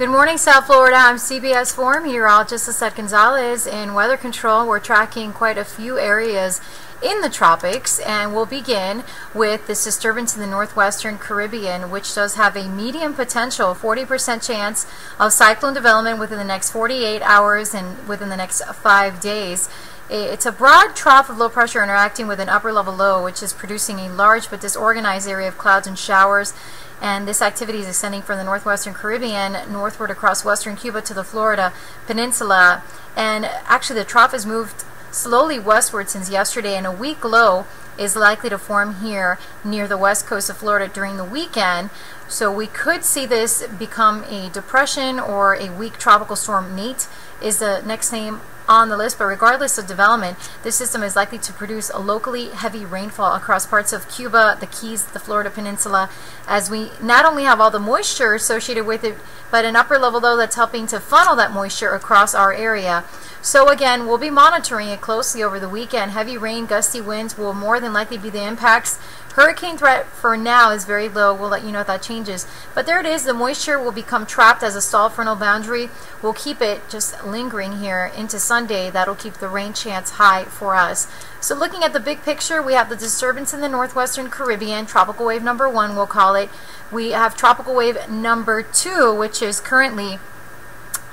Good morning, South Florida. I'm CBS 4 meteorologist Lisette Gonzalez. In weather control, we're tracking quite a few areas in the tropics, and we'll begin with this disturbance in the northwestern Caribbean, which does have a medium potential, 40% chance of cyclone development within the next 48 hours and within the next 5 days. It's a broad trough of low pressure interacting with an upper level low, which is producing a large but disorganized area of clouds and showers. And this activity is extending from the northwestern Caribbean northward across western Cuba to the Florida Peninsula. And actually the trough has moved slowly westward since yesterday, and a weak low is likely to form here near the west coast of Florida during the weekend. So we could see this become a depression or a weak tropical storm. Nate is the next name on the list, but regardless of development, this system is likely to produce a locally heavy rainfall across parts of Cuba, the Keys, the Florida Peninsula, as we not only have all the moisture associated with it, but an upper level low that's helping to funnel that moisture across our area. So again, we'll be monitoring it closely over the weekend. Heavy rain, gusty winds will more than likely be the impacts. Hurricane threat for now is very low. We'll let you know if that changes. But there it is. The moisture will become trapped as a stall frontal boundary. We'll keep it just lingering here into Sunday. That'll keep the rain chance high for us. So looking at the big picture, we have the disturbance in the northwestern Caribbean, tropical wave number 1, we'll call it. We have tropical wave number 2, which is currently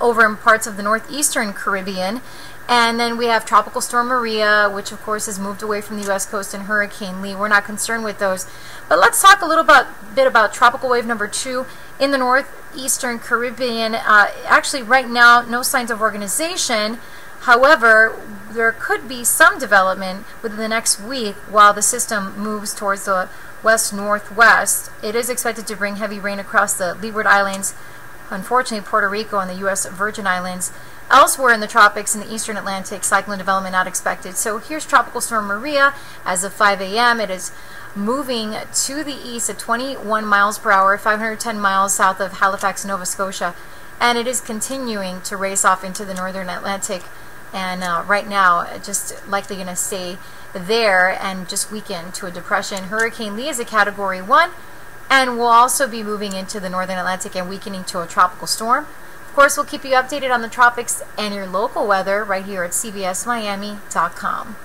over in parts of the northeastern Caribbean. And then we have Tropical Storm Maria, which of course has moved away from the U.S. coast, and Hurricane Lee. We're not concerned with those. But let's talk a little bit about Tropical Wave number 2 in the northeastern Caribbean. Actually, right now, no signs of organization. However, there could be some development within the next week while the system moves towards the west-northwest. It is expected to bring heavy rain across the Leeward Islands, unfortunately Puerto Rico and the U.S. Virgin Islands. Elsewhere in the tropics in the eastern Atlantic, cyclone development not expected. So here's Tropical Storm Maria as of 5 a.m. It is moving to the east at 21 miles per hour, 510 miles south of Halifax, Nova Scotia. And it is continuing to race off into the northern Atlantic. And right now, just likely going to stay there and just weaken to a depression. Hurricane Lee is a Category 1 and will also be moving into the northern Atlantic and weakening to a tropical storm. Of course, we'll keep you updated on the tropics and your local weather right here at CBSMiami.com.